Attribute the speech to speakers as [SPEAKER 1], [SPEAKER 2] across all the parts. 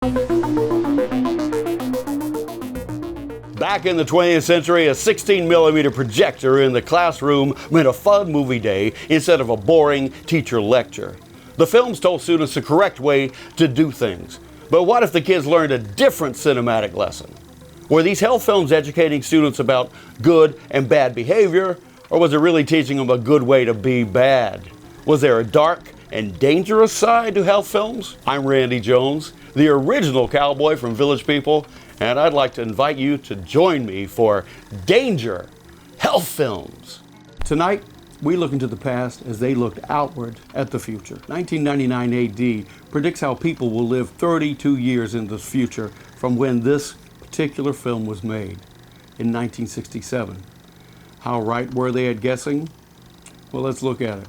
[SPEAKER 1] Back in the 20th century, a 16mm projector in the classroom meant a fun movie day instead of a boring teacher lecture. The films told students the correct way to do things. But what if the kids learned a different cinematic lesson? Were these health films educating students about good and bad behavior, or was it really teaching them a good way to be bad? Was there a dark and dangerous side to health films? I'm Randy Jones, the original cowboy from Village People, and I'd like to invite you to join me for Danger Health Films. Tonight, we look into the past as they looked outward at the future. 1999 AD predicts how people will live 32 years in the future from when this particular film was made in 1967. How right were they at guessing? Well, let's look at it.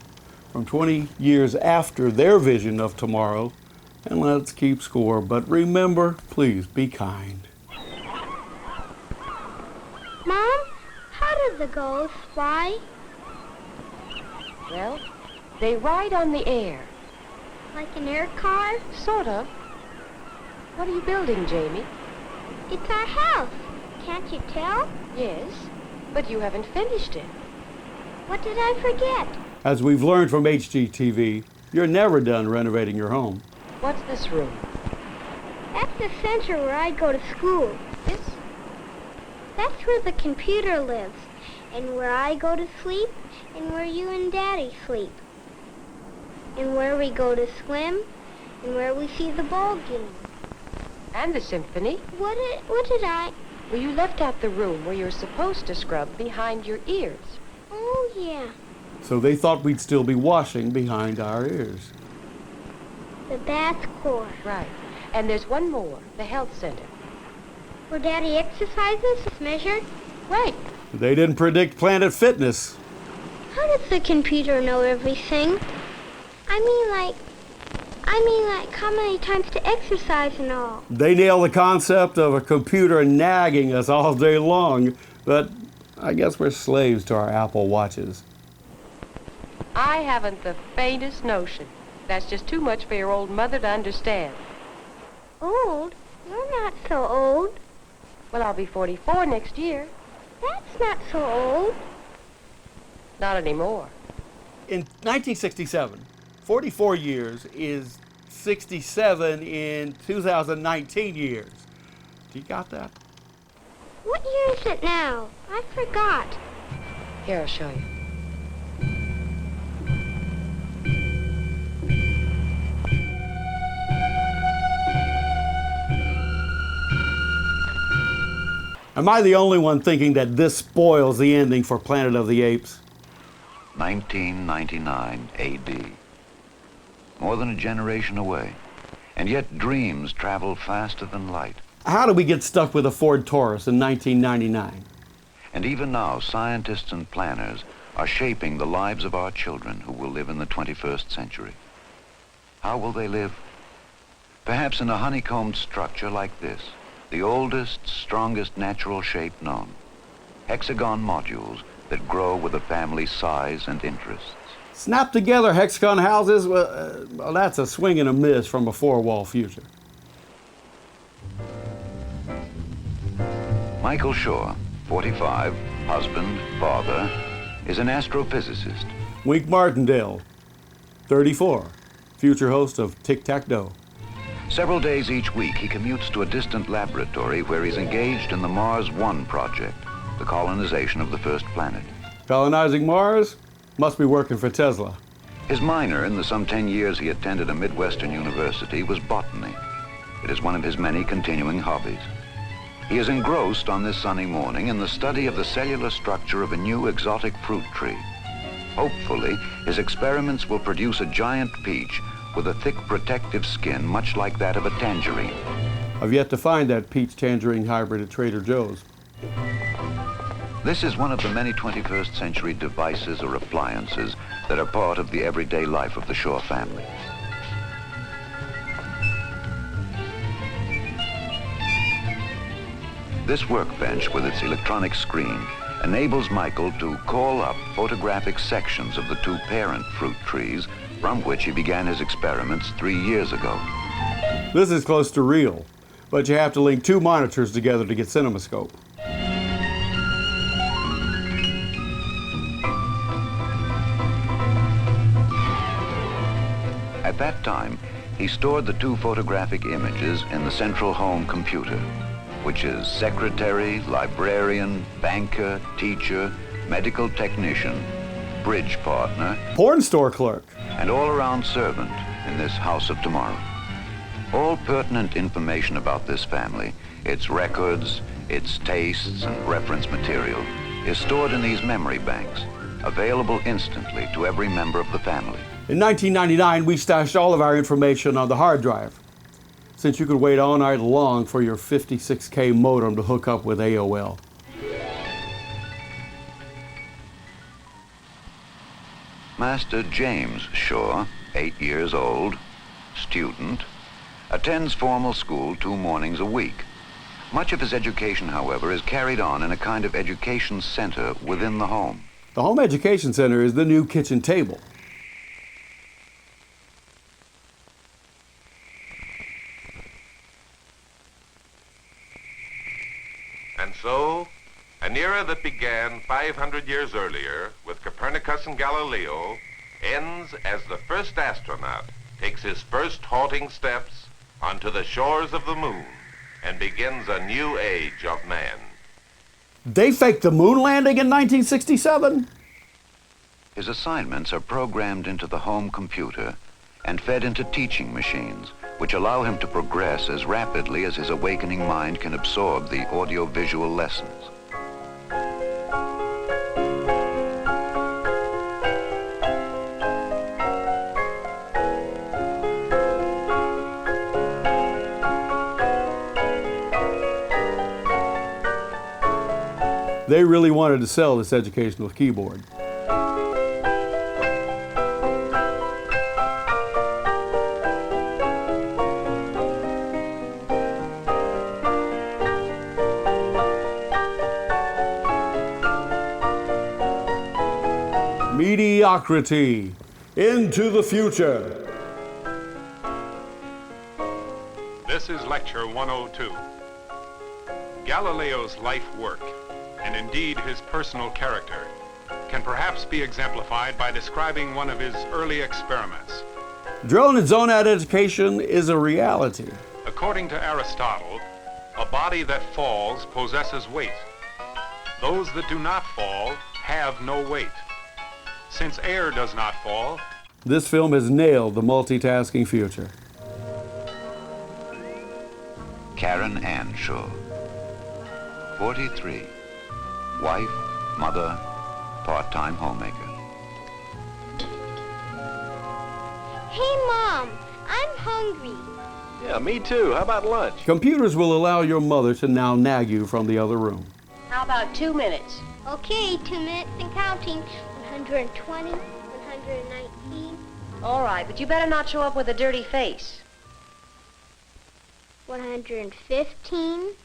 [SPEAKER 1] From 20 years after their vision of tomorrow, and let's keep score. But remember, please be kind.
[SPEAKER 2] Mom, how do the gulls fly?
[SPEAKER 3] Well, they ride on the air.
[SPEAKER 2] Like an air car?
[SPEAKER 3] Sort of. What are you building, Jamie?
[SPEAKER 2] It's our house. Can't you tell?
[SPEAKER 3] Yes, but you haven't finished it.
[SPEAKER 2] What did I forget?
[SPEAKER 1] As we've learned from HGTV, you're never done renovating your home.
[SPEAKER 3] What's this room?
[SPEAKER 2] That's the center where I go to school.
[SPEAKER 3] This?
[SPEAKER 2] That's where the computer lives, and where I go to sleep, and where you and Daddy sleep, and where we go to swim, and where we see the ball game.
[SPEAKER 3] And the symphony.
[SPEAKER 2] What did I?
[SPEAKER 3] Well, you left out the room where you're supposed to scrub behind your ears.
[SPEAKER 2] Oh, yeah.
[SPEAKER 1] So they thought we'd still be washing behind our ears.
[SPEAKER 2] The bath core.
[SPEAKER 3] Right. And there's one more, the health center.
[SPEAKER 2] Where Daddy exercises is measured.
[SPEAKER 3] Right.
[SPEAKER 1] They didn't predict Planet Fitness.
[SPEAKER 2] How does the computer know everything? I mean like how many times to exercise and all.
[SPEAKER 1] They nailed the concept of a computer nagging us all day long, but I guess we're slaves to our Apple Watches.
[SPEAKER 3] I haven't the faintest notion. That's just too much for your old mother to understand.
[SPEAKER 2] Old? You're not so old.
[SPEAKER 3] Well, I'll be 44 next year.
[SPEAKER 2] That's not so old.
[SPEAKER 3] Not anymore.
[SPEAKER 1] In 1967, 44 years is 67 in 2019 years. Do you got that?
[SPEAKER 2] What year is it now? I forgot.
[SPEAKER 3] Here, I'll show you.
[SPEAKER 1] Am I the only one thinking that this spoils the ending for Planet of the Apes?
[SPEAKER 4] 1999 AD. More than a generation away. And yet dreams travel faster than light.
[SPEAKER 1] How did we get stuck with a Ford Taurus in 1999?
[SPEAKER 4] And even now, scientists and planners are shaping the lives of our children who will live in the 21st century. How will they live? Perhaps in a honeycombed structure like this, the oldest, strongest natural shape known. Hexagon modules that grow with a family's size and interests.
[SPEAKER 1] Snap together hexagon houses? Well, that's a swing and a miss from a four-wall future.
[SPEAKER 4] Michael Shaw, 45, husband, father, is an astrophysicist.
[SPEAKER 1] Wink Martindale, 34, future host of Tic-Tac-Doe.
[SPEAKER 4] Several days each week, he commutes to a distant laboratory where he's engaged in the Mars One project, the colonization of the first planet.
[SPEAKER 1] Colonizing Mars? Must be working for Tesla.
[SPEAKER 4] His minor in the some 10 years he attended a Midwestern university was botany. It is one of his many continuing hobbies. He is engrossed on this sunny morning in the study of the cellular structure of a new exotic fruit tree. Hopefully, his experiments will produce a giant peach with a thick protective skin much like that of a tangerine.
[SPEAKER 1] I've yet to find that peach-tangerine hybrid at Trader Joe's.
[SPEAKER 4] This is one of the many 21st century devices or appliances that are part of the everyday life of the Shaw family. This workbench with its electronic screen enables Michael to call up photographic sections of the two parent fruit trees from which he began his experiments 3 years ago.
[SPEAKER 1] This is close to real, but you have to link two monitors together to get CinemaScope.
[SPEAKER 4] At that time, he stored the two photographic images in the central home computer, which is secretary, librarian, banker, teacher, medical technician, bridge partner,
[SPEAKER 1] Porn store clerk.
[SPEAKER 4] and all-around servant in this house of tomorrow. All pertinent information about this family, its records, its tastes, and reference material, is stored in these memory banks, available instantly to every member of the family.
[SPEAKER 1] In 1999, we stashed all of our information on the hard drive, since you could wait all night long for your 56K modem to hook up with AOL.
[SPEAKER 4] Master James Shaw, 8 years old, student, attends formal school 2 mornings a week. Much of his education, however, is carried on in a kind of education center within the home.
[SPEAKER 1] The Home Education Center is the new kitchen table.
[SPEAKER 5] And so, an era that began 500 years earlier with Copernicus and Galileo ends as the first astronaut takes his first halting steps onto the shores of the moon and begins a new age of man.
[SPEAKER 1] They faked the moon landing in 1967?
[SPEAKER 4] His assignments are programmed into the home computer and fed into teaching machines, which allow him to progress as rapidly as his awakening mind can absorb the audio-visual lessons.
[SPEAKER 1] They really wanted to sell this educational keyboard. Mediocrity into the future.
[SPEAKER 6] This is Lecture 102. Galileo's life work, and indeed his personal character, can perhaps be exemplified by describing one of his early experiments.
[SPEAKER 1] Drilling and zone-out education is a reality.
[SPEAKER 6] According to Aristotle, a body that falls possesses weight. Those that do not fall have no weight. Since air does not fall,
[SPEAKER 1] This film has nailed the multitasking future.
[SPEAKER 4] Karen Ann Shaw, 43, wife, mother, part-time homemaker.
[SPEAKER 2] Hey, Mom, I'm hungry.
[SPEAKER 7] Yeah, me too. How about lunch?
[SPEAKER 1] Computers will allow your mother to now nag you from the other room.
[SPEAKER 3] How about 2 minutes?
[SPEAKER 2] Okay, 2 minutes and counting. 120, 119,
[SPEAKER 3] All right, but you better not show up with a dirty face.
[SPEAKER 2] 115,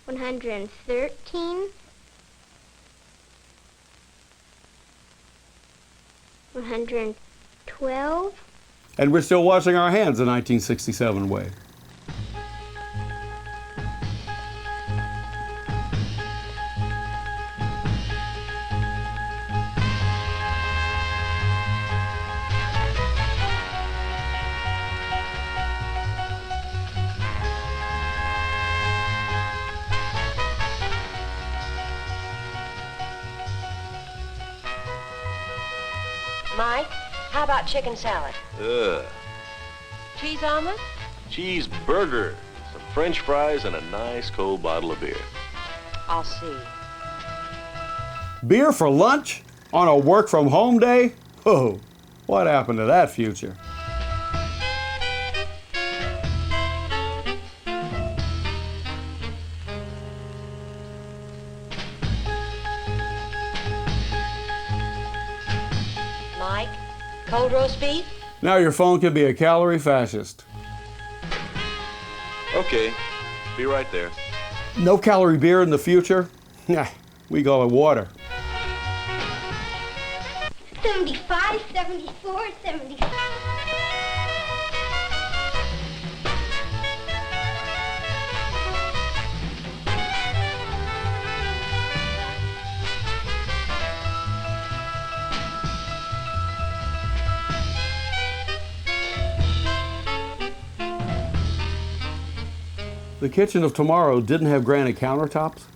[SPEAKER 2] 113, 112.
[SPEAKER 1] And we're still washing our hands the 1967 way.
[SPEAKER 3] Mike, how about chicken salad?
[SPEAKER 7] Ugh.
[SPEAKER 3] Cheese omelet?
[SPEAKER 7] Cheeseburger, some French fries, and a nice cold bottle of beer.
[SPEAKER 3] I'll see.
[SPEAKER 1] Beer for lunch on a work-from-home day? Oh, what happened to that future?
[SPEAKER 3] Mike, cold roast beef?
[SPEAKER 1] Now your phone can be a calorie fascist.
[SPEAKER 7] Okay, be right there.
[SPEAKER 1] No calorie beer in the future? Nah, we call it water.
[SPEAKER 2] 75, 74, 75.
[SPEAKER 1] The kitchen of tomorrow didn't have granite countertops?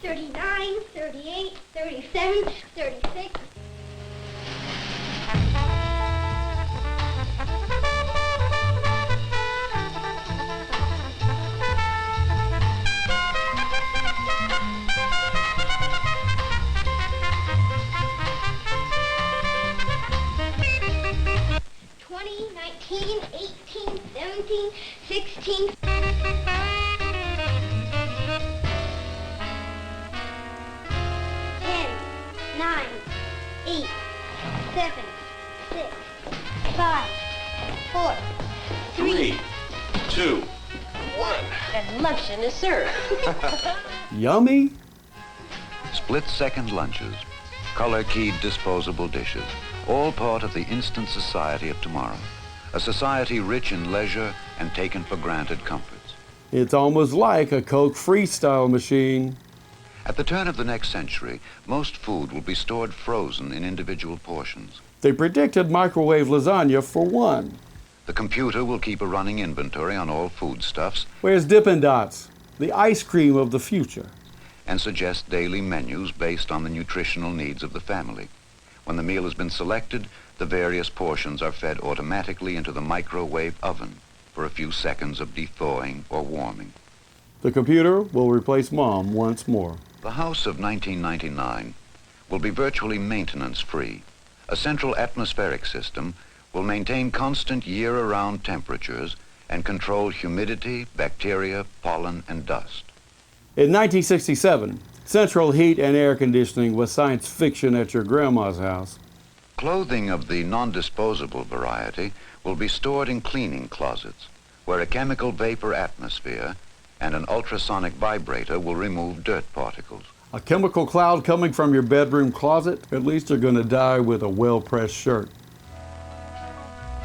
[SPEAKER 2] 39, 38, 37, 36. Twenty, 19, 18, 17, 16. 9, 8, 7, 6, 5, 4, 3,
[SPEAKER 7] 2, 1.
[SPEAKER 3] And luncheon is served.
[SPEAKER 1] Yummy?
[SPEAKER 4] Split-second lunches, color-keyed disposable dishes, all part of the instant society of tomorrow. A society rich in leisure and taken for granted comforts.
[SPEAKER 1] It's almost like a Coke freestyle machine.
[SPEAKER 4] At the turn of the next century, most food will be stored frozen in individual portions.
[SPEAKER 1] They predicted microwave lasagna for one.
[SPEAKER 4] The computer will keep a running inventory on all foodstuffs.
[SPEAKER 1] Where's Dippin' Dots, the ice cream of the future?
[SPEAKER 4] And suggest daily menus based on the nutritional needs of the family. When the meal has been selected, the various portions are fed automatically into the microwave oven for a few seconds of thawing or warming.
[SPEAKER 1] The computer will replace Mom once more.
[SPEAKER 4] The house of 1999 will be virtually maintenance-free. A central atmospheric system will maintain constant year-around temperatures and control humidity, bacteria, pollen, and dust.
[SPEAKER 1] In 1967, central heat and air conditioning was science fiction at your grandma's house.
[SPEAKER 4] Clothing of the non-disposable variety will be stored in cleaning closets, where a chemical vapor atmosphere and an ultrasonic vibrator will remove dirt particles.
[SPEAKER 1] A chemical cloud coming from your bedroom closet? At least you're going to die with a well-pressed shirt.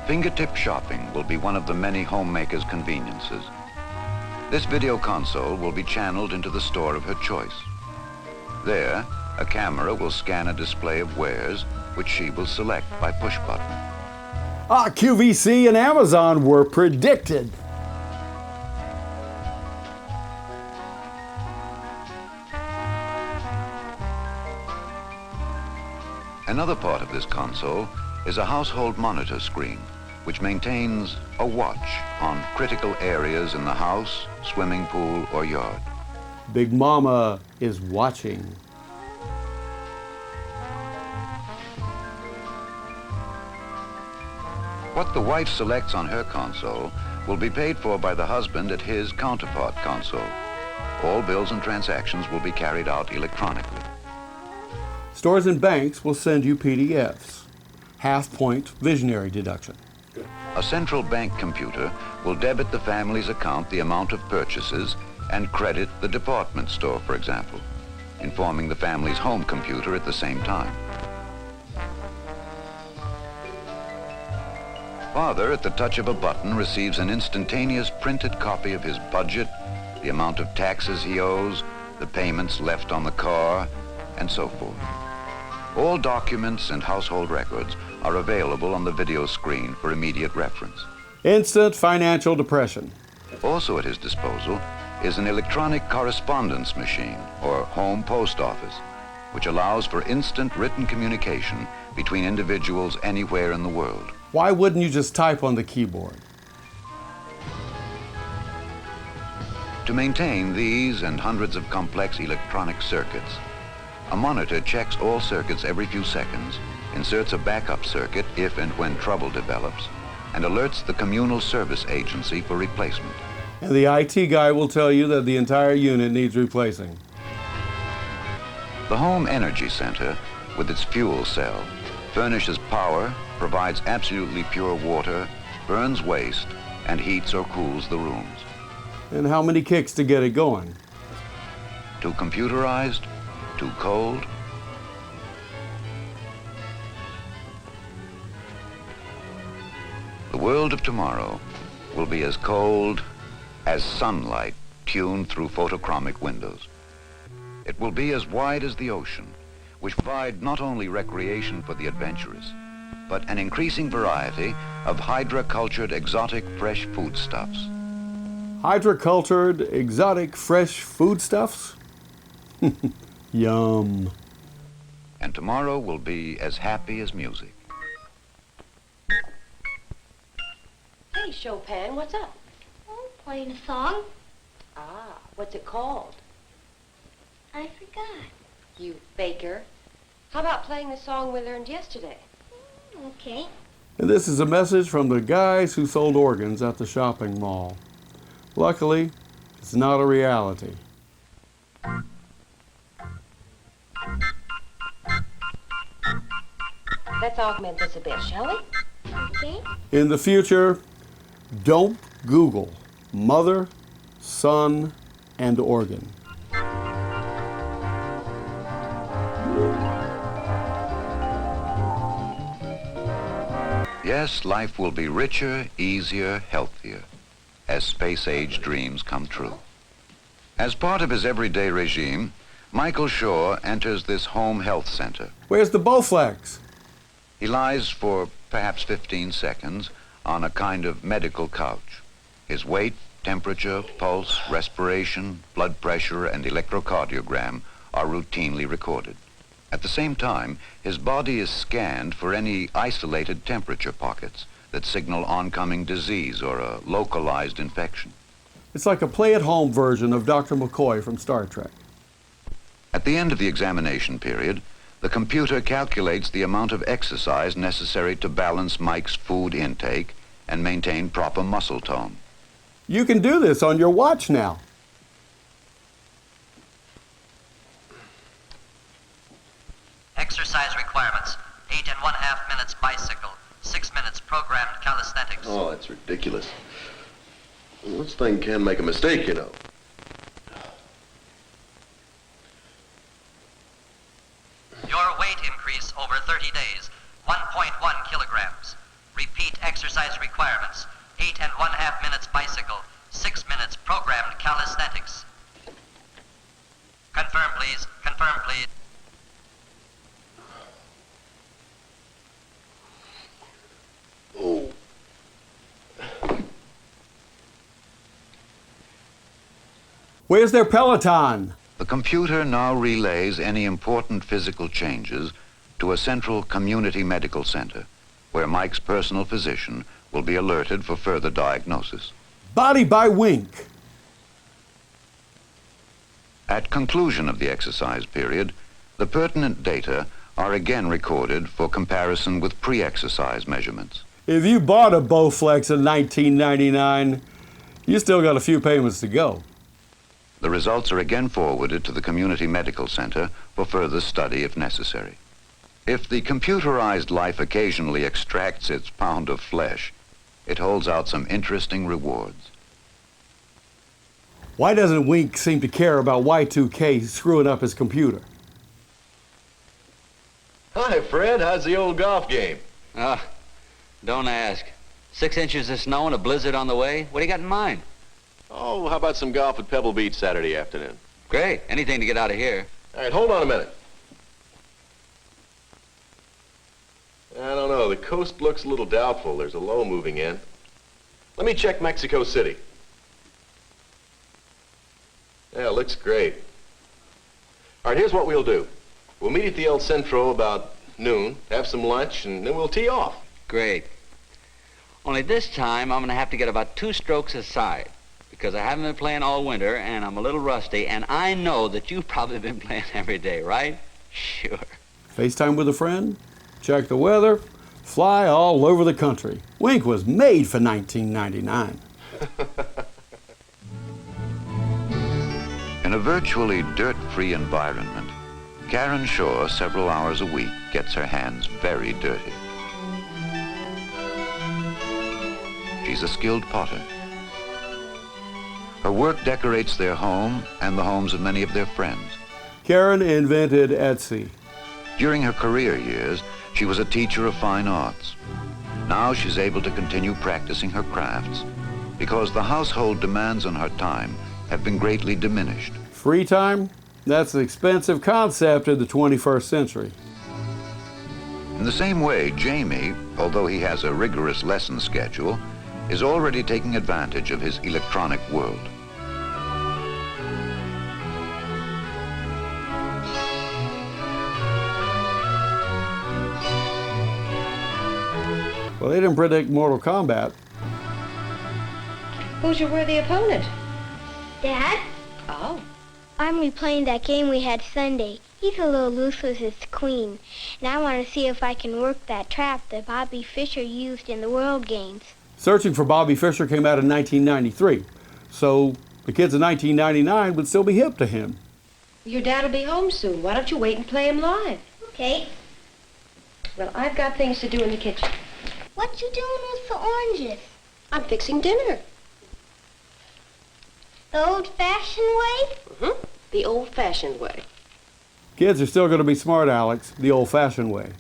[SPEAKER 4] Fingertip shopping will be one of the many homemaker's conveniences. This video console will be channeled into the store of her choice. There, a camera will scan a display of wares, which she will select by push button.
[SPEAKER 1] QVC and Amazon were predicted.
[SPEAKER 4] Another part of this console is a household monitor screen, which maintains a watch on critical areas in the house, swimming pool, or yard.
[SPEAKER 1] Big Mama is watching.
[SPEAKER 4] What the wife selects on her console will be paid for by the husband at his counterpart console. All bills and transactions will be carried out electronically.
[SPEAKER 1] Stores and banks will send you PDFs. Half-point visionary deduction.
[SPEAKER 4] A central bank computer will debit the family's account the amount of purchases and credit the department store, for example, informing the family's home computer at the same time. Father, at the touch of a button, receives an instantaneous printed copy of his budget, the amount of taxes he owes, the payments left on the car, and so forth. All documents and household records are available on the video screen for immediate reference.
[SPEAKER 1] Instant financial depression.
[SPEAKER 4] Also at his disposal is an electronic correspondence machine, or home post office, which allows for instant written communication between individuals anywhere in the world.
[SPEAKER 1] Why wouldn't you just type on the keyboard?
[SPEAKER 4] To maintain these and hundreds of complex electronic circuits, a monitor checks all circuits every few seconds, inserts a backup circuit if and when trouble develops, and alerts the communal service agency for replacement.
[SPEAKER 1] And the IT guy will tell you that the entire unit needs replacing.
[SPEAKER 4] The Home Energy Center, with its fuel cell, furnishes power, provides absolutely pure water, burns waste, and heats or cools the rooms.
[SPEAKER 1] And how many kicks to get it going?
[SPEAKER 4] Too computerized? Too cold? The world of tomorrow will be as cold as sunlight tuned through photochromic windows. It will be as wide as the ocean, which provide not only recreation for the adventurous, but an increasing variety of hydra-cultured exotic fresh foodstuffs.
[SPEAKER 1] Hydrocultured, exotic, fresh foodstuffs? Yum.
[SPEAKER 4] And tomorrow will be as happy as music.
[SPEAKER 3] Hey, Chopin, what's up?
[SPEAKER 2] Oh, playing a song.
[SPEAKER 3] Ah, what's it called?
[SPEAKER 2] I forgot.
[SPEAKER 3] You faker. How about playing the song we learned yesterday?
[SPEAKER 2] Okay.
[SPEAKER 1] And this is a message from the guys who sold organs at the shopping mall. Luckily, it's not a reality.
[SPEAKER 3] Let's augment this a bit, shall we?
[SPEAKER 2] Okay.
[SPEAKER 1] In the future, don't Google mother, son, and organ.
[SPEAKER 4] Yes, life will be richer, easier, healthier, as space-age dreams come true. As part of his everyday regime, Michael Shaw enters this home health center.
[SPEAKER 1] Where's the Bowflex?
[SPEAKER 4] He lies for perhaps 15 seconds on a kind of medical couch. His weight, temperature, pulse, respiration, blood pressure, and electrocardiogram are routinely recorded. At the same time, his body is scanned for any isolated temperature pockets that signal oncoming disease or a localized infection.
[SPEAKER 1] It's like a play-at-home version of Dr. McCoy from Star Trek.
[SPEAKER 4] At the end of the examination period, the computer calculates the amount of exercise necessary to balance Mike's food intake and maintain proper muscle tone.
[SPEAKER 1] You can do this on your watch now.
[SPEAKER 8] Exercise requirements: 8.5 minutes bicycle, 6 minutes programmed calisthenics.
[SPEAKER 7] Oh, that's ridiculous. This thing can make a mistake, you know.
[SPEAKER 8] Your weight increase over 30 days, 1.1 kilograms. Repeat exercise requirements: 8.5 minutes bicycle, 6 minutes programmed calisthenics. Confirm, please. Confirm, please.
[SPEAKER 7] Oh.
[SPEAKER 1] Where's their Peloton?
[SPEAKER 4] The computer now relays any important physical changes to a central community medical center, where Mike's personal physician will be alerted for further diagnosis.
[SPEAKER 1] Body by Wink.
[SPEAKER 4] At conclusion of the exercise period, the pertinent data are again recorded for comparison with pre-exercise measurements.
[SPEAKER 1] If you bought a Bowflex in 1999, you still got a few payments to go.
[SPEAKER 4] The results are again forwarded to the community medical center for further study if necessary. If the computerized life occasionally extracts its pound of flesh, it holds out some interesting rewards.
[SPEAKER 1] Why doesn't Wink seem to care about Y2K screwing up his computer?
[SPEAKER 7] Hi, Fred. How's the old golf game?
[SPEAKER 9] Don't ask. 6 inches of snow and a blizzard on the way. What do you got in mind?
[SPEAKER 7] Oh, how about some golf at Pebble Beach Saturday afternoon?
[SPEAKER 9] Great. Anything to get out of here.
[SPEAKER 7] All right, hold on a minute. I don't know. The coast looks a little doubtful. There's a low moving in. Let me check Mexico City. Yeah, it looks great. All right, here's what we'll do. We'll meet at the El Centro about noon, have some lunch, and then we'll tee off.
[SPEAKER 9] Great. Only this time, I'm going to have to get about 2 strokes aside, because I haven't been playing all winter, and I'm a little rusty, and I know that you've probably been playing every day, right? Sure.
[SPEAKER 1] FaceTime with a friend, check the weather, fly all over the country. Wink was made for 1999.
[SPEAKER 4] In a virtually dirt-free environment, Karen Shaw, several hours a week, gets her hands very dirty. She's a skilled potter. Her work decorates their home and the homes of many of their friends.
[SPEAKER 1] Karen invented Etsy.
[SPEAKER 4] During her career years, she was a teacher of fine arts. Now she's able to continue practicing her crafts because the household demands on her time have been greatly diminished.
[SPEAKER 1] Free time? That's an expensive concept in the 21st century.
[SPEAKER 4] In the same way, Jamie, although he has a rigorous lesson schedule, is already taking advantage of his electronic world.
[SPEAKER 1] Well, they didn't predict Mortal Kombat.
[SPEAKER 3] Who's your worthy opponent?
[SPEAKER 2] Dad,
[SPEAKER 3] Oh.
[SPEAKER 2] I'm replaying that game we had Sunday. He's a little loose with his queen, and I want to see if I can work that trap that Bobby Fischer used in the World Games.
[SPEAKER 1] Searching for Bobby Fischer came out in 1993, so the kids in 1999 would still be hip to him.
[SPEAKER 3] Your dad'll be home soon. Why don't you wait and play him live?
[SPEAKER 2] Okay.
[SPEAKER 3] Well, I've got things to do in the kitchen.
[SPEAKER 2] What you doing with the oranges?
[SPEAKER 3] I'm fixing dinner.
[SPEAKER 2] The old-fashioned way?
[SPEAKER 3] Mm-hmm. The old-fashioned way.
[SPEAKER 1] Kids are still going to be smart, Alex, the old-fashioned way.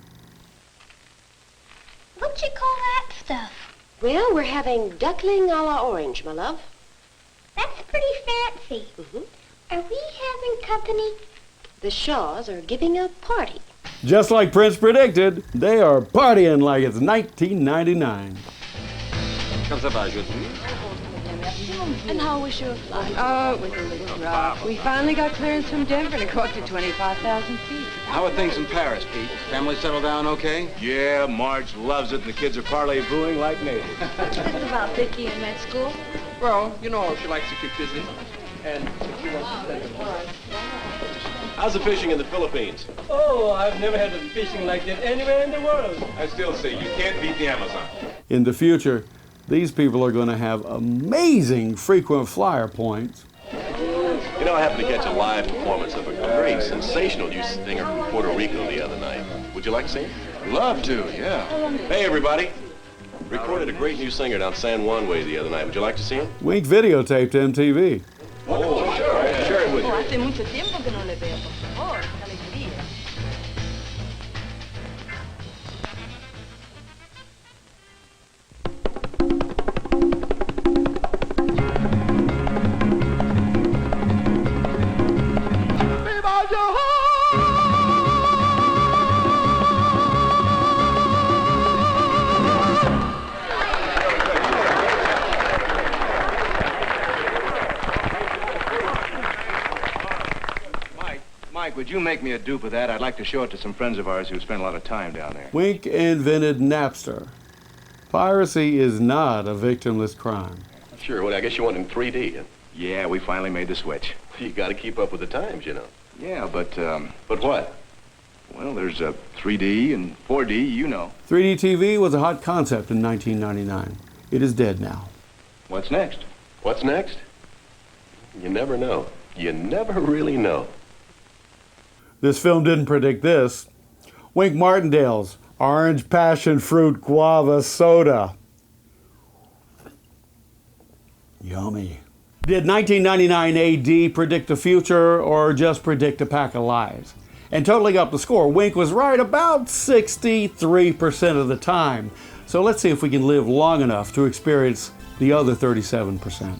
[SPEAKER 2] What you call that stuff?
[SPEAKER 3] Well, we're having duckling a la orange, my love.
[SPEAKER 2] That's pretty fancy.
[SPEAKER 3] Mm-hmm.
[SPEAKER 2] Are we having company?
[SPEAKER 3] The Shaws are giving a party.
[SPEAKER 1] Just like Prince predicted, they are partying like it's 1999.
[SPEAKER 3] And how was your flight? Oh, it was a little rough. We finally got clearance from Denver and it cost you 25,000 feet.
[SPEAKER 10] How are things in Paris, Pete? Family settled down okay?
[SPEAKER 7] Yeah, Marge loves it, and the kids are parley-booing like natives.
[SPEAKER 3] What about Vicky in med school?
[SPEAKER 10] Well, you know, she likes to keep busy. And she wants to spend
[SPEAKER 7] How's the fishing in the Philippines?
[SPEAKER 11] Oh, I've never had fishing like that anywhere in the world.
[SPEAKER 5] I still say you can't beat the Amazon.
[SPEAKER 1] In the future, these people are going to have amazing frequent flyer points.
[SPEAKER 7] You know, I happened to catch a live performance of a great, sensational new singer from Puerto Rico the other night. Would you like to see it?
[SPEAKER 10] Love to, yeah.
[SPEAKER 7] Hey, everybody. Recorded a great new singer down San Juan way the other night. Would you like to see him?
[SPEAKER 1] Wink videotaped MTV.
[SPEAKER 7] Oh, sure. Share it with you.
[SPEAKER 3] Hace mucho tiempo que no le veo, por favor. Qué alegría.
[SPEAKER 10] Mike, would you make me a dupe of that? I'd like to show it to some friends of ours who spend a lot of time down there.
[SPEAKER 1] Wink invented Napster. Piracy is not a victimless crime.
[SPEAKER 7] Sure. Well, I guess you want it in 3D. Huh?
[SPEAKER 10] Yeah, we finally made the switch.
[SPEAKER 7] You got to keep up with the times, you know.
[SPEAKER 10] Yeah, but,
[SPEAKER 7] But what?
[SPEAKER 10] well, there's 3D and 4D, you know.
[SPEAKER 1] 3D TV was a hot concept in 1999. It is dead now.
[SPEAKER 10] What's next?
[SPEAKER 7] What's next? You never know. You never really know.
[SPEAKER 1] This film didn't predict this. Wink Martindale's Orange Passion Fruit Guava Soda. Yummy. Did 1999 AD predict the future or just predict a pack of lies? And totaling up the score, Wink was right about 63% of the time. So let's see if we can live long enough to experience the other 37%.